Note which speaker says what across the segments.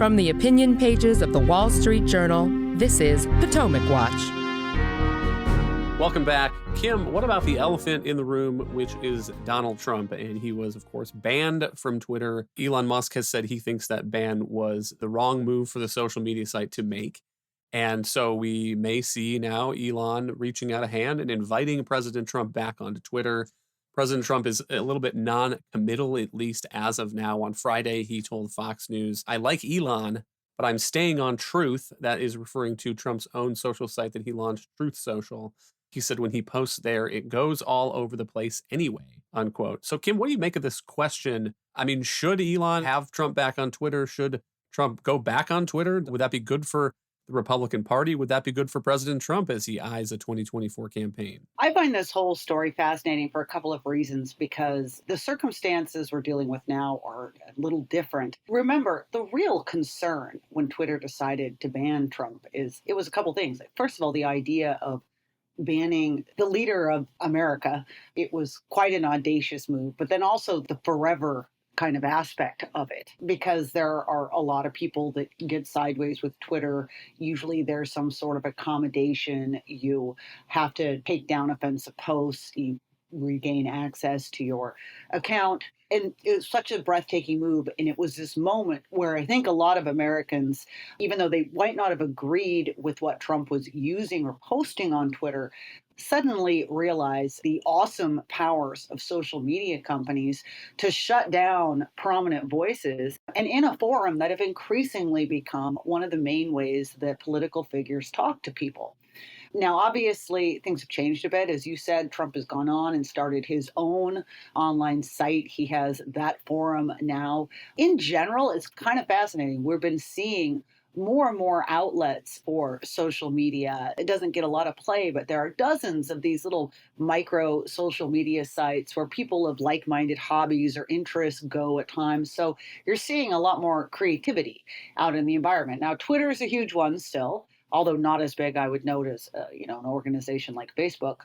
Speaker 1: From the opinion pages of the Wall Street Journal, this is Potomac Watch.
Speaker 2: Welcome back. Kim, what about the elephant in the room, which is Donald Trump? And he was, of course, banned from Twitter. Elon Musk has said he thinks that ban was the wrong move for the social media site to make. And so we may see now Elon reaching out a hand and inviting President Trump back onto Twitter. President Trump is a little bit non-committal, at least as of now. On Friday, he told Fox News, "I like Elon, but I'm staying on Truth." That is referring to Trump's own social site that he launched, Truth Social. He said when he posts there, it goes all over the place anyway, unquote. So, Kim, what do you make of this question? I mean, should Elon have Trump back on Twitter? Should Trump go back on Twitter? Would that be good for the Republican Party? Would that be good for President Trump as he eyes a 2024 campaign?
Speaker 3: I find this whole story fascinating for a couple of reasons, because the circumstances we're dealing with now are a little different. Remember, the real concern when Twitter decided to ban Trump it was a couple things. First of all, the idea of banning the leader of America. It was quite an audacious move, but then also the forever kind of aspect of it, because there are a lot of people that get sideways with Twitter. Usually there's some sort of accommodation. You have to take down offensive posts. You regain access to your account. And it was such a breathtaking move. And it was this moment where I think a lot of Americans, even though they might not have agreed with what Trump was using or posting on Twitter, suddenly realized the awesome powers of social media companies to shut down prominent voices, and in a forum that have increasingly become one of the main ways that political figures talk to people. Now, obviously, things have changed a bit. As you said, Trump has gone on and started his own online site. He has that forum now. In general, it's kind of fascinating. We've been seeing more and more outlets for social media. It doesn't get a lot of play, but there are dozens of these little micro social media sites where people of like-minded hobbies or interests go at times. So you're seeing a lot more creativity out in the environment. Now, Twitter is a huge one still, although not as big, I would note, as an organization like Facebook.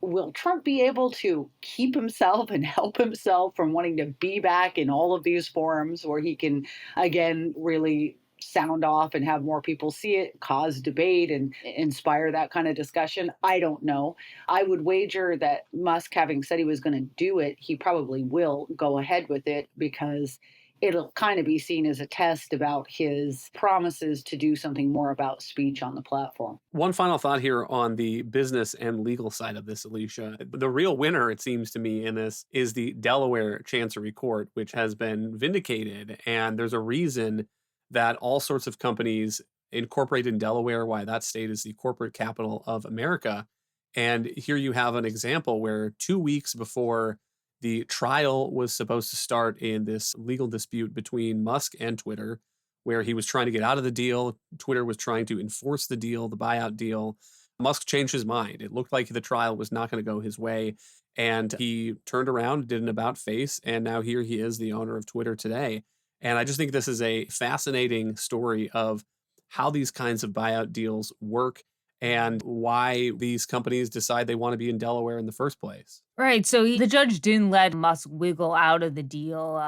Speaker 3: Will Trump be able to keep himself and help himself from wanting to be back in all of these forums where he can, again, really sound off and have more people see it, cause debate, and inspire that kind of discussion? I don't know. I would wager that Musk, having said he was going to do it, he probably will go ahead with it, because it'll kind of be seen as a test about his promises to do something more about speech on the platform.
Speaker 2: One final thought here on the business and legal side of this, Alicia. The real winner, it seems to me, in this is the Delaware Chancery Court, which has been vindicated. And there's a reason that all sorts of companies incorporate in Delaware, why that state is the corporate capital of America. And here you have an example where 2 weeks before the trial was supposed to start in this legal dispute between Musk and Twitter, where he was trying to get out of the deal, Twitter was trying to enforce the deal, the buyout deal, Musk changed his mind. It looked like the trial was not going to go his way. And he turned around, did an about face, and now here he is, the owner of Twitter today. And I just think this is a fascinating story of how these kinds of buyout deals work and why these companies decide they want to be in Delaware in the first place.
Speaker 4: Right. So the judge didn't let Musk wiggle out of the deal.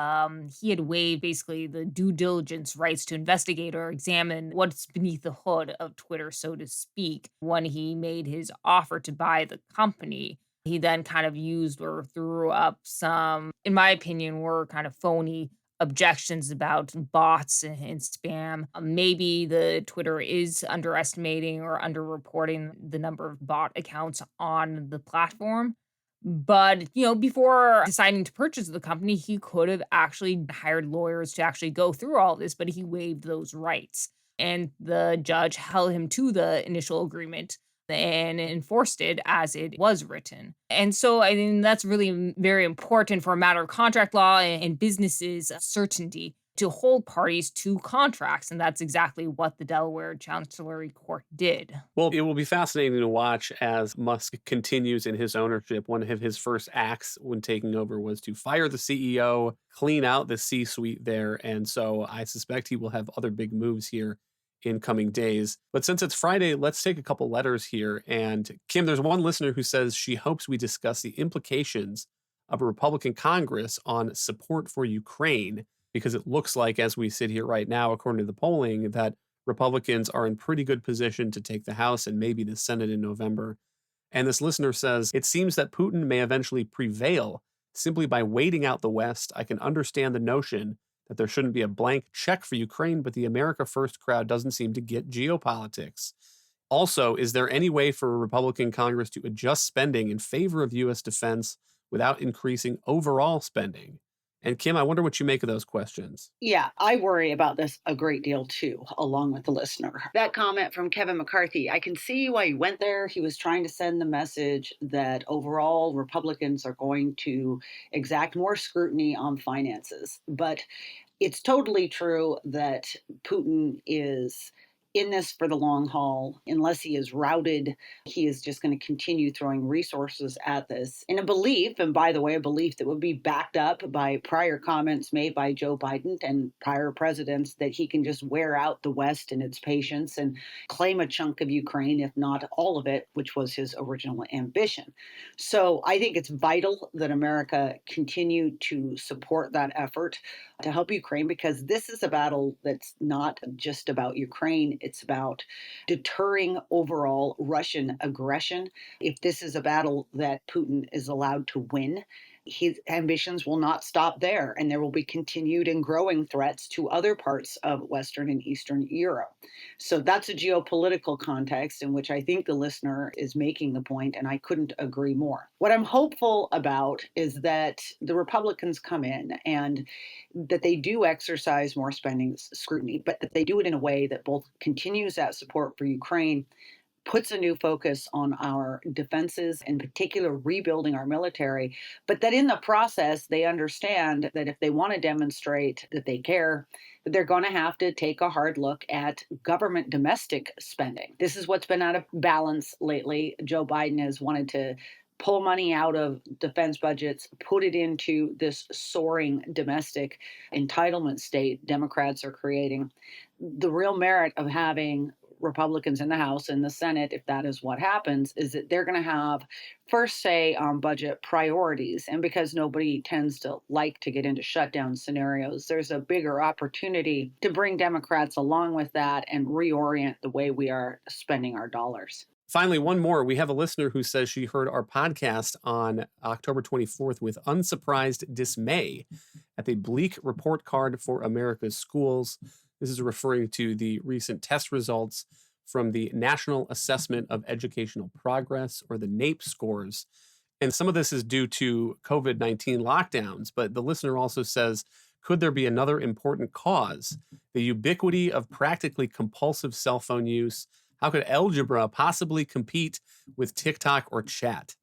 Speaker 4: He had waived basically the due diligence rights to investigate or examine what's beneath the hood of Twitter, so to speak, when he made his offer to buy the company. He then kind of used or threw up some, in my opinion, were kind of phony objections about bots and spam. Maybe the Twitter is underestimating or underreporting the number of bot accounts on the platform. But, before deciding to purchase the company, he could have actually hired lawyers to actually go through all this, but he waived those rights. And the judge held him to the initial agreement and enforced it as it was written. And so I think that's really very important for a matter of contract law and businesses' certainty to hold parties to contracts. And that's exactly what the Delaware Chancery Court did.
Speaker 2: Well, it will be fascinating to watch as Musk continues in his ownership. One of his first acts when taking over was to fire the CEO, clean out the C-suite there. And so I suspect he will have other big moves here in coming days. But since it's Friday, let's take a couple letters here. And Kim, there's one listener who says she hopes we discuss the implications of a Republican Congress on support for Ukraine. because it looks like, as we sit here right now, according to the polling, that Republicans are in pretty good position to take the House and maybe the Senate in November. And this listener says, it seems that Putin may eventually prevail simply by waiting out the West. I can understand the notion that there shouldn't be a blank check for Ukraine, but the America First crowd doesn't seem to get geopolitics. Also, is there any way for a Republican Congress to adjust spending in favor of U.S. defense without increasing overall spending? And Kim, I wonder what you make of those questions.
Speaker 3: Yeah, I worry about this a great deal too, along with the listener. That comment from Kevin McCarthy, I can see why he went there. He was trying to send the message that overall Republicans are going to exact more scrutiny on finances. But it's totally true that Putin is in this for the long haul. Unless he is routed, he is just going to continue throwing resources at this in a belief, and by the way, a belief that would be backed up by prior comments made by Joe Biden and prior presidents, that he can just wear out the West and its patience and claim a chunk of Ukraine, if not all of it, which was his original ambition. So I think it's vital that America continue to support that effort to help Ukraine, because this is a battle that's not just about Ukraine. It's about deterring overall Russian aggression. If this is a battle that Putin is allowed to win, his ambitions will not stop there, and there will be continued and growing threats to other parts of Western and Eastern Europe. So that's a geopolitical context in which I think the listener is making the point, and I couldn't agree more. What I'm hopeful about is that the Republicans come in and that they do exercise more spending scrutiny, but that they do it in a way that both continues that support for Ukraine, puts a new focus on our defenses, in particular rebuilding our military, but that in the process, they understand that if they want to demonstrate that they care, that they're going to have to take a hard look at government domestic spending. This is what's been out of balance lately. Joe Biden has wanted to pull money out of defense budgets, put it into this soaring domestic entitlement state Democrats are creating. The real merit of having Republicans in the House and the Senate, if that is what happens, is that they're going to have first say on budget priorities. And because nobody tends to like to get into shutdown scenarios, there's a bigger opportunity to bring Democrats along with that and reorient the way we are spending our dollars.
Speaker 2: Finally, one more. We have a listener who says she heard our podcast on October 24th with unsurprised dismay at the bleak report card for America's schools. This is referring to the recent test results from the National Assessment of Educational Progress, or the NAEP scores. And some of this is due to COVID-19 lockdowns, but the listener also says, could there be another important cause? The ubiquity of practically compulsive cell phone use. How could algebra possibly compete with TikTok or chat?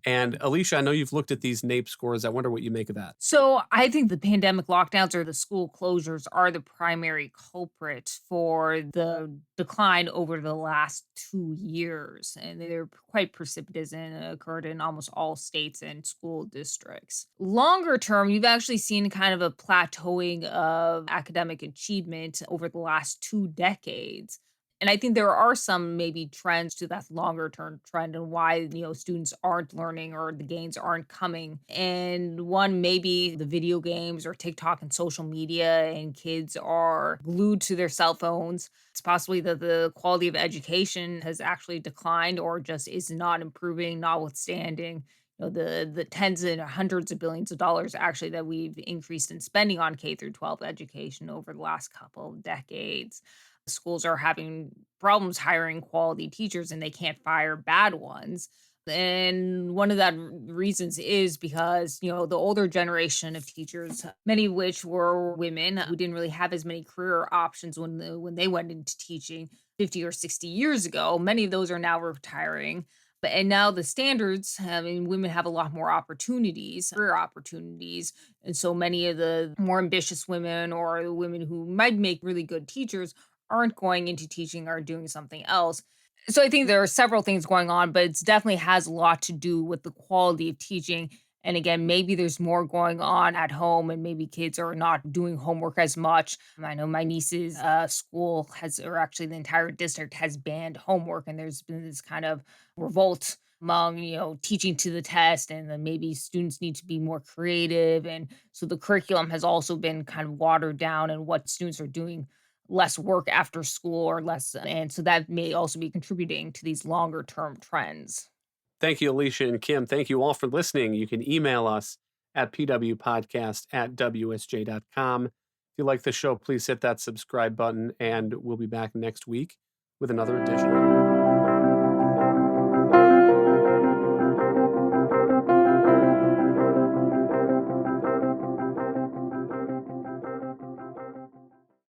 Speaker 2: And Alicia, I know you've looked at these NAEP scores. I wonder what you make of that.
Speaker 4: So I think the pandemic lockdowns or the school closures are the primary culprit for the decline over the last 2 years. And they're quite precipitous and occurred in almost all states and school districts. Longer term, you've actually seen kind of a plateauing of academic achievement over the last 2 decades. And I think there are some maybe trends to that longer term trend and why, students aren't learning or the gains aren't coming. And one, maybe the video games or TikTok and social media, and kids are glued to their cell phones. It's possibly that the quality of education has actually declined or just is not improving, notwithstanding the tens and hundreds of billions of dollars actually that we've increased in spending on K through 12 education over the last couple of decades. Schools are having problems hiring quality teachers and they can't fire bad ones. And one of that reasons is because, the older generation of teachers, many of which were women who didn't really have as many career options when they went into teaching 50 or 60 years ago, many of those are now retiring. And now the standards, women have a lot more opportunities, career opportunities. And so many of the more ambitious women or the women who might make really good teachers aren't going into teaching or doing something else. So I think there are several things going on, but it definitely has a lot to do with the quality of teaching. And again, maybe there's more going on at home and maybe kids are not doing homework as much. I know my niece's school or actually the entire district has banned homework, and there's been this kind of revolt among, teaching to the test, and then maybe students need to be more creative. And so the curriculum has also been kind of watered down, and what students are doing less work after school or less. And so that may also be contributing to these longer term trends.
Speaker 2: Thank you, Alicia and Kim. Thank you all for listening. You can email us at pwpodcast@wsj.com. If you like the show, please hit that subscribe button, and we'll be back next week with another edition.